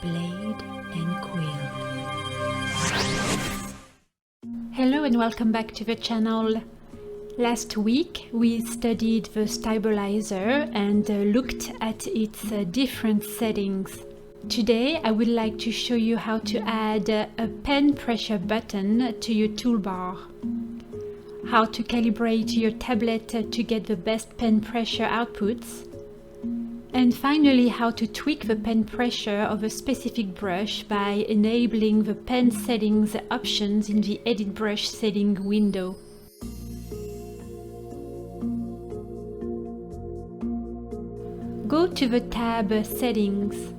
blade and quill. Hello and welcome back to the channel. Last week we studied the stabilizer and looked at its different settings. Today I would like to show you how to add a pen pressure button to your toolbar, how to calibrate your tablet to get the best pen pressure outputs, and finally how to tweak the pen pressure of a specific brush by enabling the pen settings options in the Edit Brush setting window. Go to the tab Settings,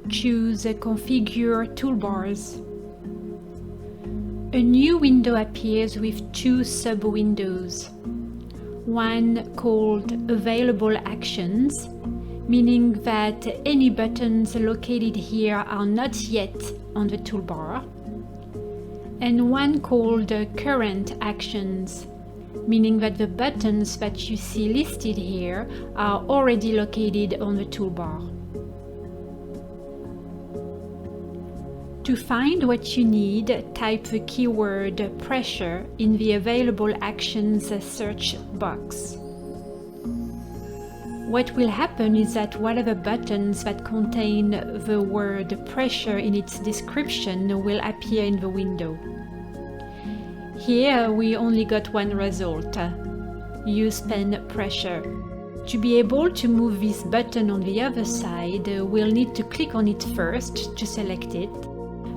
choose Configure Toolbars. A new window appears with two sub-windows, one called Available Actions, meaning that any buttons located here are not yet on the toolbar, and one called Current Actions, meaning that the buttons that you see listed here are already located on the toolbar. To find what you need, type the keyword pressure in the Available Actions search box. What will happen is that whatever buttons that contain the word pressure in its description will appear in the window. Here we only got one result, use pen pressure. To be able to move this button on the other side, we'll need to click on it first to select it.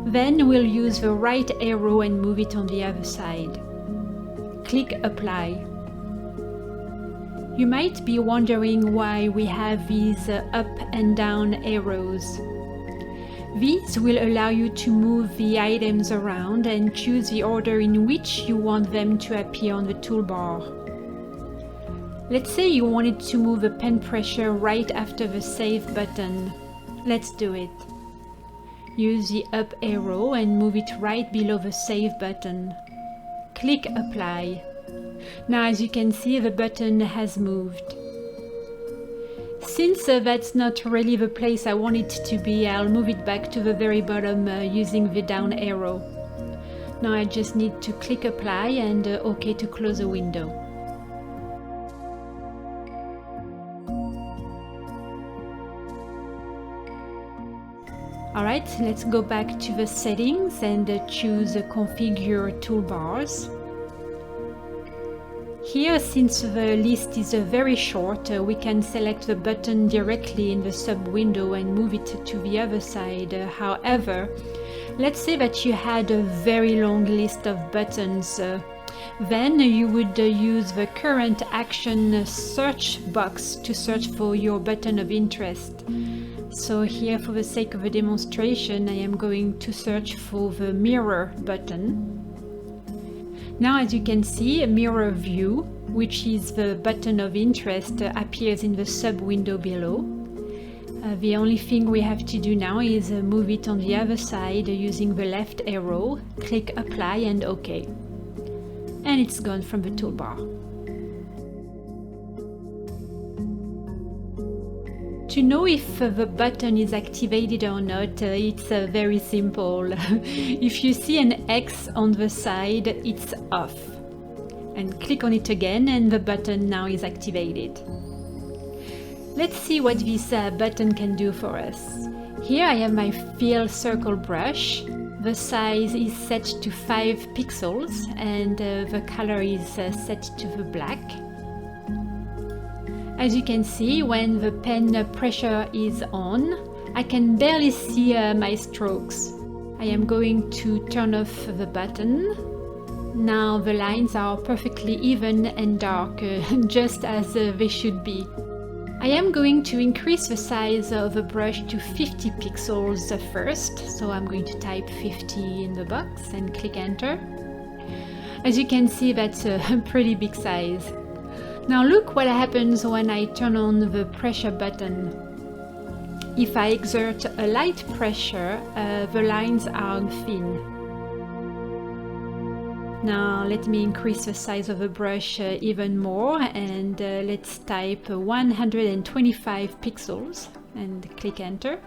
Then we'll use the right arrow and move it on the other side. Click Apply. You might be wondering why we have these up and down arrows. These will allow you to move the items around and choose the order in which you want them to appear on the toolbar. Let's say you wanted to move the pen pressure right after the Save button. Let's do it. Use the up arrow and move it right below the Save button. Click Apply. Now, as you can see, the button has moved. Since that's not really the place I want it to be, I'll move it back to the very bottom using the down arrow. Now I just need to click Apply and OK to close the window. Alright, let's go back to the settings and choose Configure Toolbars. Here, since the list is very short, we can select the button directly in the sub-window and move it to the other side. However, let's say that you had a very long list of buttons. Then you would use the Current Action search box to search for your button of interest. So here, for the sake of a demonstration, I am going to search for the Mirror button. Now, as you can see, a Mirror View, which is the button of interest, appears in the sub-window below. The only thing we have to do now is move it on the other side using the left arrow, click Apply and OK. And it's gone from the toolbar. To know if the button is activated or not, it's very simple. If you see an X on the side, it's off. And click on it again and the button now is activated. Let's see what this button can do for us. Here I have my fill circle brush. The size is set to 5 pixels and the color is set to the black. As you can see, when the pen pressure is on, I can barely see my strokes. I am going to turn off the button. Now the lines are perfectly even and dark, just as they should be. I am going to increase the size of the brush to 50 pixels first, so I'm going to type 50 in the box and click Enter. As you can see, that's a pretty big size. Now look what happens when I turn on the pressure button. If I exert a light pressure, the lines are thin. Now let me increase the size of the brush even more and let's type 125 pixels and click Enter.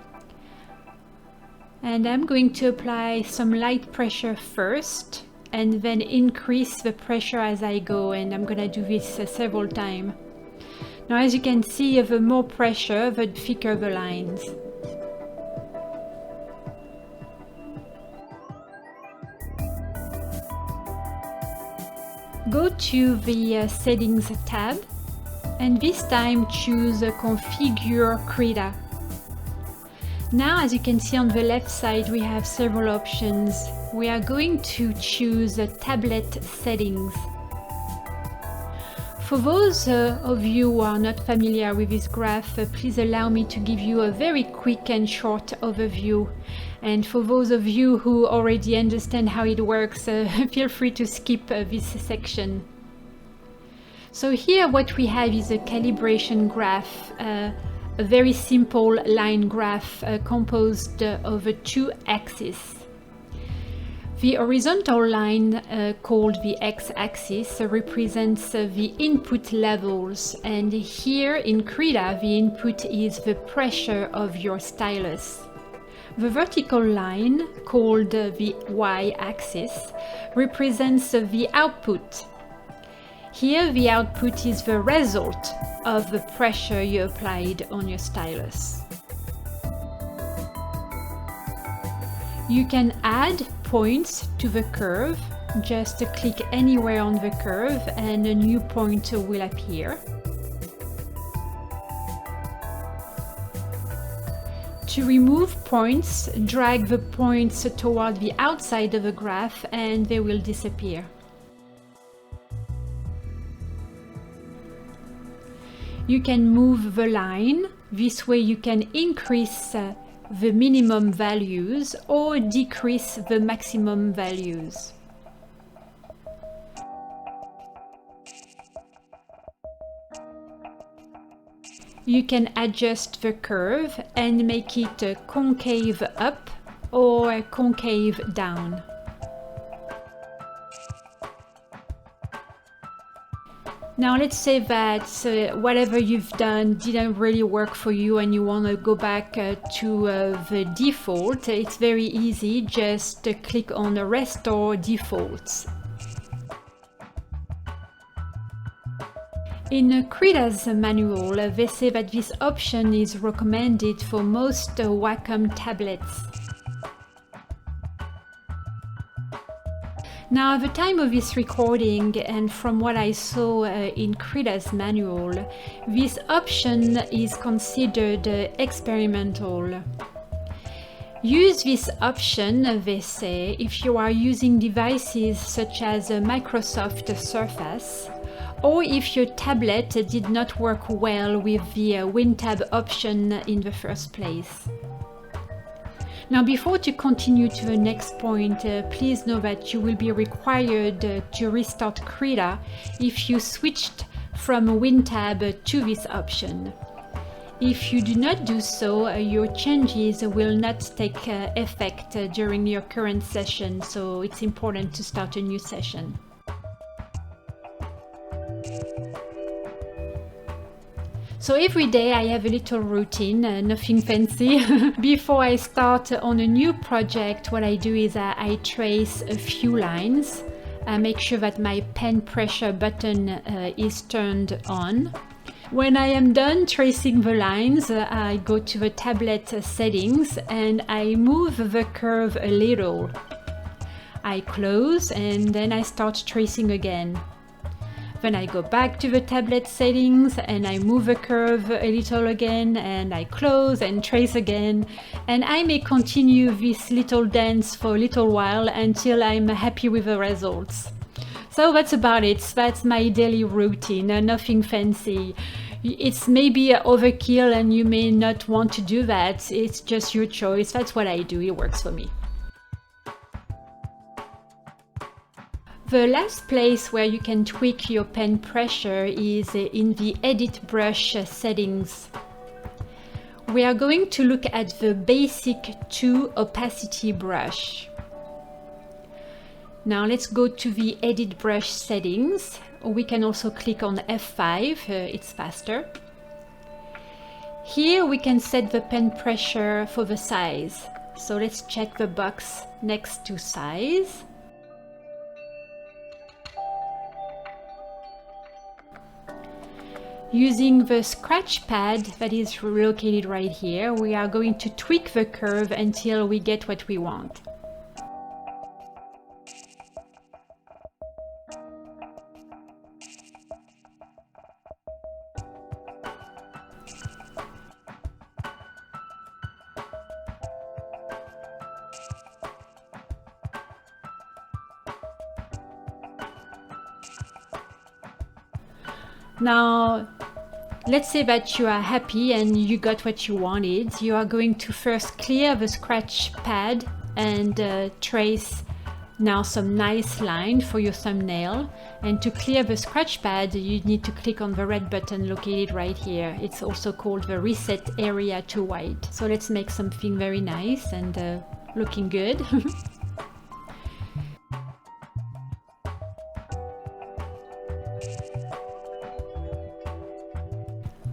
And I'm going to apply some light pressure first and then increase the pressure as I go, and I'm going to do this several times. Now as you can see, the more pressure, the thicker the lines. Go to the Settings tab and this time choose Configure Krita. Now as you can see on the left side we have several options. We are going to choose Tablet Settings. For those of you who are not familiar with this graph, please allow me to give you a very quick and short overview. And for those of you who already understand how it works, feel free to skip this section. So here what we have is a calibration graph, a very simple line graph composed of two axes. The horizontal line called the x-axis represents the input levels, and here in Krita the input is the pressure of your stylus. The vertical line called the y-axis represents the output. Here the output is the result of the pressure you applied on your stylus. You can add points to the curve. Just click anywhere on the curve and a new point will appear. To remove points, drag the points toward the outside of the graph and they will disappear. You can move the line. This way you can increase the minimum values or decrease the maximum values. You can adjust the curve and make it concave up or concave down. Now let's say that whatever you've done didn't really work for you and you want to go back to the default. It's very easy, just click on Restore Defaults. In Krita's manual, they say that this option is recommended for most Wacom tablets. Now, at the time of this recording, and from what I saw in Krita's manual, this option is considered experimental. Use this option, they say, if you are using devices such as a Microsoft Surface, or if your tablet did not work well with the WinTab option in the first place. Now, before to continue to the next point, please know that you will be required to restart Krita if you switched from WinTab to this option. If you do not do so, your changes will not take effect during your current session, so it's important to start a new session. So every day I have a little routine, nothing fancy. Before I start on a new project, what I do is I trace a few lines. I make sure that my pen pressure button is turned on. When I am done tracing the lines, I go to the tablet settings and I move the curve a little. I close and then I start tracing again. Then I go back to the tablet settings and I move the curve a little again and I close and trace again, and I may continue this little dance for a little while until I'm happy with the results. So that's about it. That's my daily routine, nothing fancy. It's maybe overkill and you may not want to do that. It's just your choice. That's what I do. It works for me. The last place where you can tweak your pen pressure is in the Edit Brush settings. We are going to look at the basic 2 opacity brush. Now let's go to the Edit Brush settings. We can also click on F5, it's faster. Here we can set the pen pressure for the size. So let's check the box next to size. Using the scratch pad that is located right here, we are going to tweak the curve until we get what we want. Now, let's say that you are happy and you got what you wanted. You are going to first clear the scratch pad and trace now some nice line for your thumbnail. And to clear the scratch pad, you need to click on the red button located right here. It's also called the Reset Area to White. So let's make something very nice and looking good.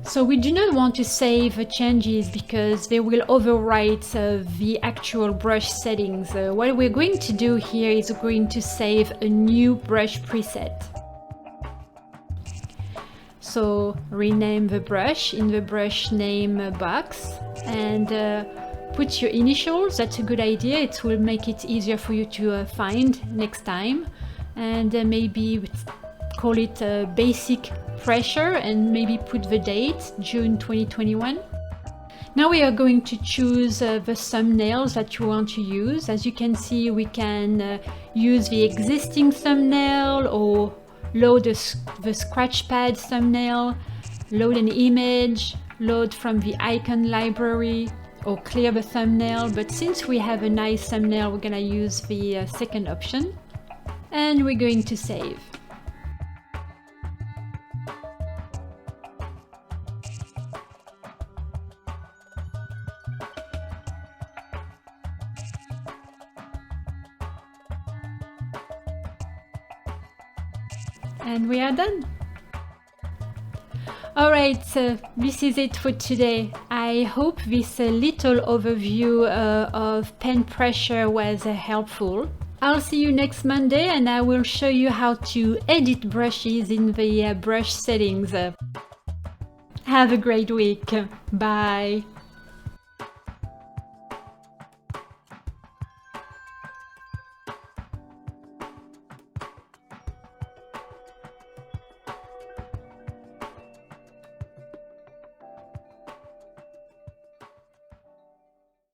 So we do not want to save changes because they will overwrite the actual brush settings. What we're going to do here is we're going to save a new brush preset. So rename the brush in the brush name box and put your initials. That's a good idea. It will make it easier for you to find next time. And maybe call it basic pressure and maybe put the date, June 2021. Now we are going to choose the thumbnails that you want to use. As you can see, we can use the existing thumbnail or load the scratch pad thumbnail, load an image, load from the icon library, or clear the thumbnail. But since we have a nice thumbnail, we're gonna use the second option and we're going to save. And we are done. Alright, so this is it for today. I hope this little overview of pen pressure was helpful. I'll see you next Monday and I will show you how to edit brushes in the brush settings. Have a great week. Bye.